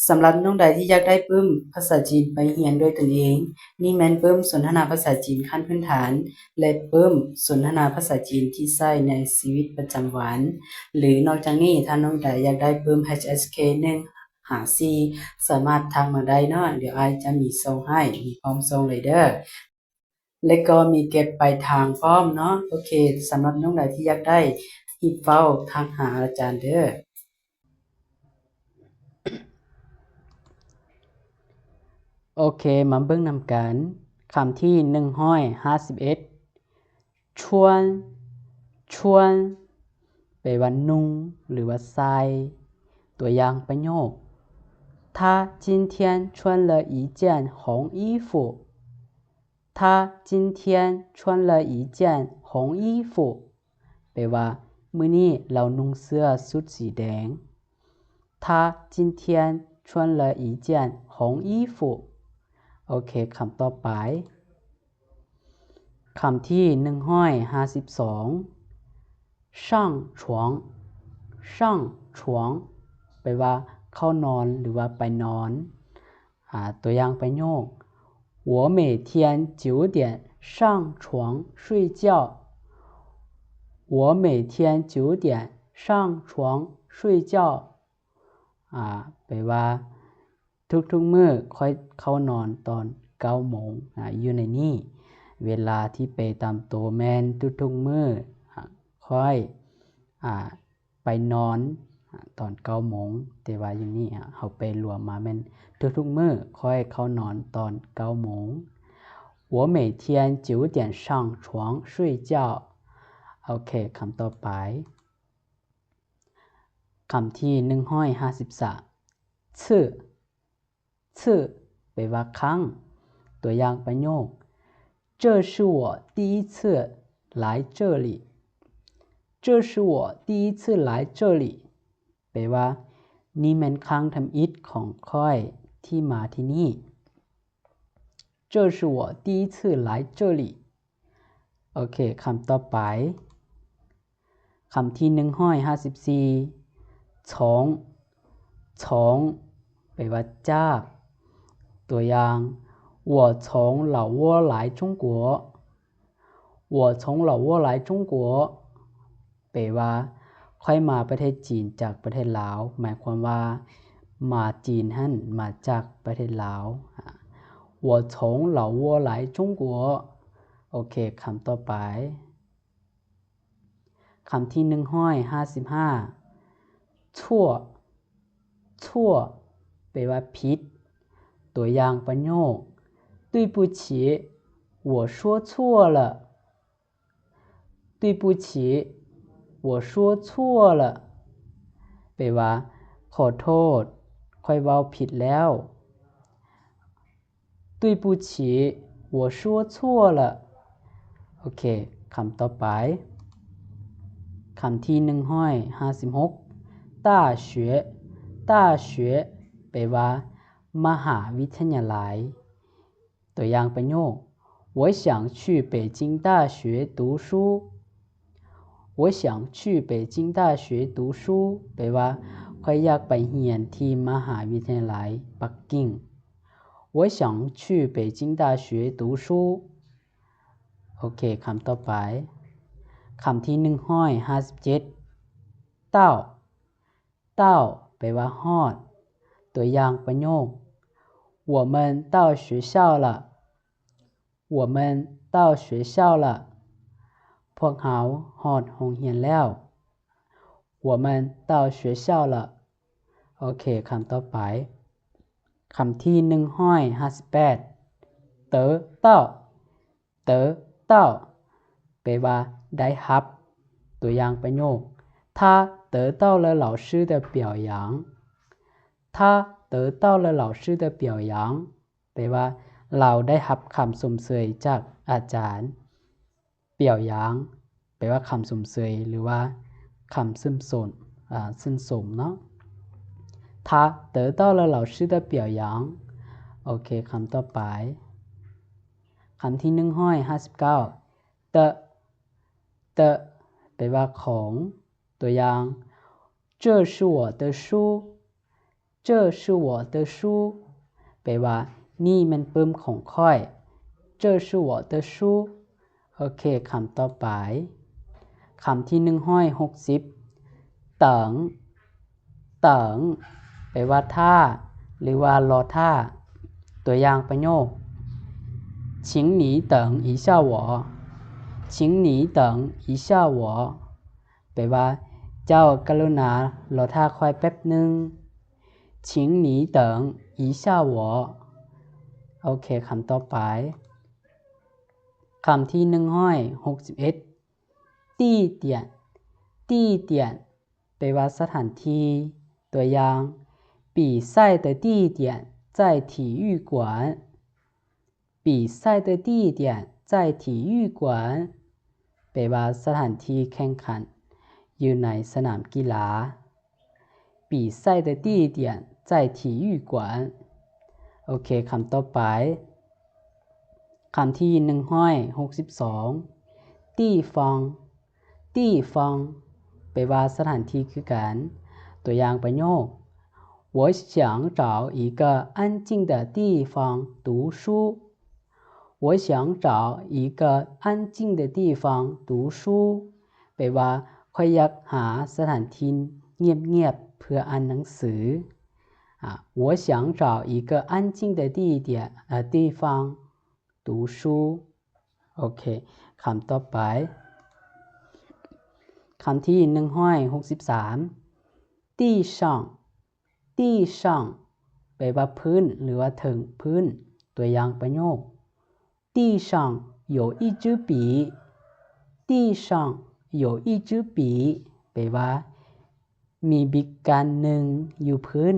สำหรับน้องใดที่อยากได้ปึ้มภาษาจีนไปเรียนด้วยตนเองนี่แม่นปึ้มสนทนาภาษาจีนขั้นพื้นฐานและปึ้มสนทนาภาษาจีนที่ใช้ในชีวิตประจำวันหรือนอกจากนี้ถ้าน้องใดอยากได้ปึ้ม HSK 154สามารถทักมาได้เนาะเดี๋ยวอ้ายจะมีส่งให้มีพร้อมส่งเลยเด้อและก็มีเก็บปลายทางพร้อมเนาะโอเคสำหรับน้องใดที่อยากได้รีบเว้าทักหาอาจารย์เด้อโอเคมาเบิ่งนำกันคำที่151ชวนแปลว่านุ่งหรือว่าใส่ตัวอย่างประโยค他今天穿了一件红衣服他今天穿了一件红衣服แปลว่ามื้อนี้เรานุ่งเสื้อชุดสีแดง他今天穿了一件红衣服โอเคคำต่อไปคำที่152上床แปลว่าเข้านอนหรือว่าไปนอนตัวอย่างประโยค我每天9点上床睡觉我每天9点上床睡觉แปลว่าทุกๆมื้อค่อยเข้านอนตอน9โมงอยู่ในนี้เวลาที่ไปตามตัวแม่นทุกๆมื้อค่อยไปนอนตอน9โมงแต่ว่าอยู่นี่เฮาไปรวมมาแม่นทุกๆมื้อค่อยเข้านอนตอน9โมง我每天9点上床睡觉โอเคคำต่อไปคำที่153ชื่อแปลว่าครั้งตัวอย่างประโยค这是我第一次来这里这是我第一次来这里แปลว่านี่แม่นครั้งทำอิฐของค่อยที่มาที่นี่这是我第一次来这里โอเคคำต่อไปคำที่154从แปลว่าจากตัวอย่าง我从老挝来中国我从老挝来中国แปลว่าค่อยมาประเทศจีนจากประเทศลาวหมายความว่ามาจีนหั่นมาจากประเทศลาว我从老挝来中国โอเคคำต่อไปคำที่155ชั่วแปลว่าผิดตัวอย่างประโยค对不起我说错了对不起我说错了แปลว่าขอโทษค่อยเว้าผิดแล้ว对不起我说错了โอเคคำต่อไปคำที่156大学แปลว่ามหาวิทยาลัยตัวอย่างประโยค我想去北京大学读书我想去北京大学读书แปลว่าข้อยอยากไปเรียนที่มหาวิทยาลัยปักกิ่ง我想去北京大学读书โอเคคำต่อไปคำที่157เต้าแปลว่าฮอดตัวอย่างประโยค我们到学校了我们到学校了พวกเราฮอดโรงเรียนแล้ว我们到学校了โอเคคำต่อไปคำที่158เต้าแปลว่าได้รับตัวอย่างประโยค他得到了老师的表扬他得到了老师的表扬แปลว่าเราได้รับคำชมเชยจากอาจารย์เปี่ยวหยางแปลว่าคำชมเชยหรือว่าคำชื่นชมเนาะ他得到了老师的表扬โอเคคำต่อไปคำที่159เตแปลว่าของตัวอย่าง这是我的书这这是我的书แปลว่านี่มันปึ้มของค่อย这是我的书โอเคคำต่อไปคำที่160เติงเติงแปลว่าท่าหรือว่ารอท่าตัวอย่างประโยค请你等一下我请你等一下我แปลว่าเจ้ากรุณารอท่าค่อยแป๊บนึง请你等一下我โอเคคำต่อไปคำที่161ตี้เตียนตี้เตียนแปลว่าสถานที่ตัวอย่าง比赛的地点在体育馆比赛的地点在体育馆แปลว่าสถานที่แข่งขันอยู่ในสนามกีฬา比赛的地点在体育馆โอเคคำต่อไปคำที่162ตี้ฟองตี้ฟองแปลว่าสถานที่คือกันตัวอย่างประโยค我想找一个安静的地方读书我想找一个安静的地方读书แปลว่าข้อยอยากหาสถานที่เงียบๆเพื่ออ่านหนังสือ我想找一个安静的地方读书โอเคคำต่อไปคำที่163ตี้ช่างตี้ช่างแปลว่าพื้นหรือว่าถึงพื้นตัวอย่างประโยค地上有一支笔地上有一支笔แปลว่ามีบิกกันหนึ่งอยู่พื้น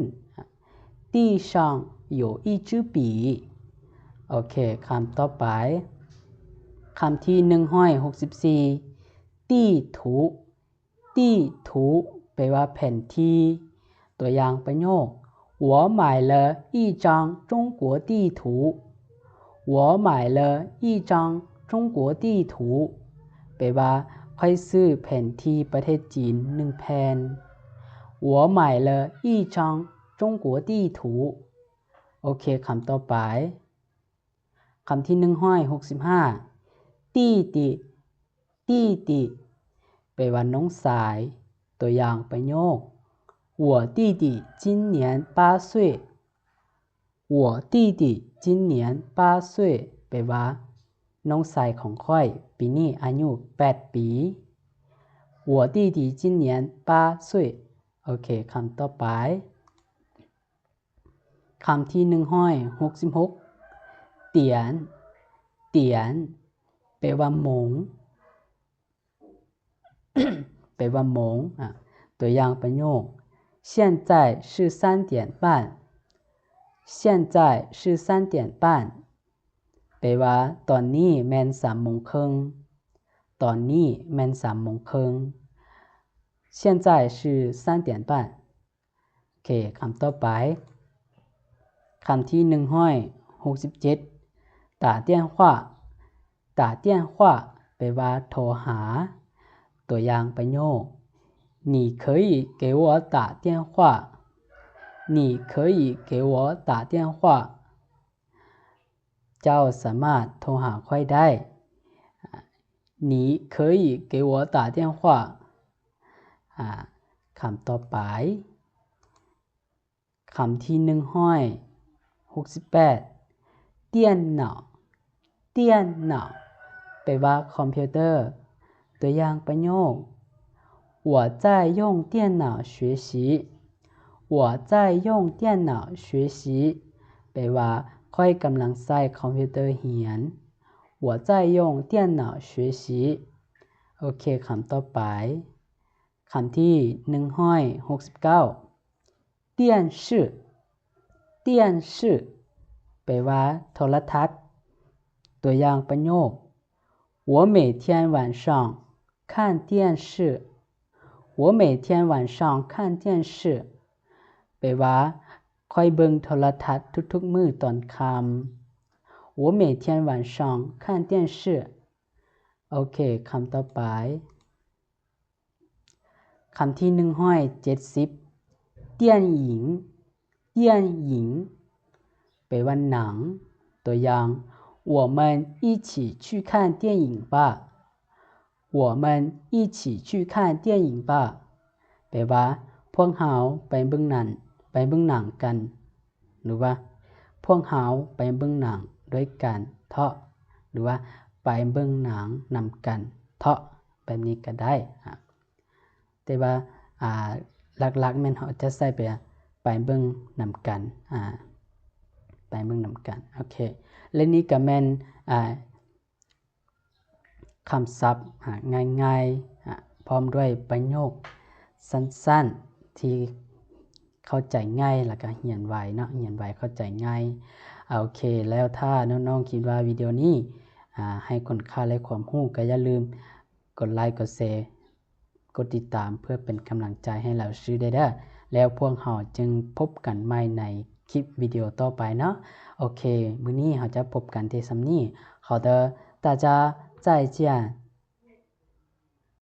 地上有一支笔โอเคคำต่อไปคำที่164ตี้ถูตี้ถูแปลว่าแผ่นที่ตัวอย่างประโยค我买了一张中国地图我买了一张中国地图แปลว่าข้อยซื้อแผ่นที่ประเทศจีน1แผ่น我买了一张中国地图โอเคคำต่อไปคำที่165ตี้ติตี้ติแปลว่าน้องสายตัวอย่างประโยค我弟弟今年8岁我弟弟今年8岁แปลว่าน้องชายของข้อยปีนี้อายุ8ปี我弟弟今年8岁โอเคคำต่อไปคำที่166เตียนเตียนแปลว่าหมง แปลว่าหมงตัวอย่างประโยค现在是3点半现在是3点半แปลว่าตอนนี้แม่น3โมงครึ่งตอนนี้แม่น3โมงครึ่ง现在是3点半โอเคคำต่อไปคำที่167打电话打电话แปลว่าโทรหาตัวอย่างประโยค你可以给我打电话你可以给我打电话เจ้าสามารถโทรหาข้อยได้你可以给我打电话คำต่อไปคำที่168เตี้ยนหนอเตี้ยนหนอแปลว่าคอมพิวเตอร์ตัวอย่างประโยค我在用电脑学习我在用电脑学习แปลว่าข้อยกำลังใช้คอมพิวเตอร์เรียน我在用电脑学习โอเคคำต่อไปคำที่169电视电视แปลว่าโทรทัศน์ตัวอย่างประโยค我每天晚上看电视我每天晚上看电视แปลว่าข้อยเบิ่งโทรทัศน์ทุกๆมื้อตอนค่ำ我每天晚上看电视โอเคคำต่อไปคำที่170เตี้ยนหญิง电影แปลว่าหนังตัวอย่าง我们一起去看电影吧我们一起去看电影吧แปลว่าพวกเราไปเบิ่งหนังกันหรือว่าพวกเราไปเบิ่งหนังด้วยกันเถาะหรือว่าไปเบิ่งหนังนำกันเถาะแบบนี้ก็ได้แต่ว่าหลักๆแม่นเฮาจะใส่ไปเบิ่งนำกันไปเบิ่งนำกันโอเคและนี่ก็แม่นคำศัพท์ง่ายๆพร้อมด้วยประโยคสั้นๆที่เข้าใจง่ายแล้วก็เรียนไวเนาะเรียนไวเข้าใจง่ายโอเคแล้วถ้าน้องๆคิดว่าวิดีโอนี้ให้คุณค่าและความรู้ก็อย่าลืมกดไลค์กดแชร์กดติดตามเพื่อเป็นกำลังใจให้เราซื้อได้เด้อแล้วพวกเราจึงพบกันใหม่ในคลิปวิดีโอต่อไปเนาะโอเคมื้อนี้เราจะพบกันที่ซำนี้好的大家再见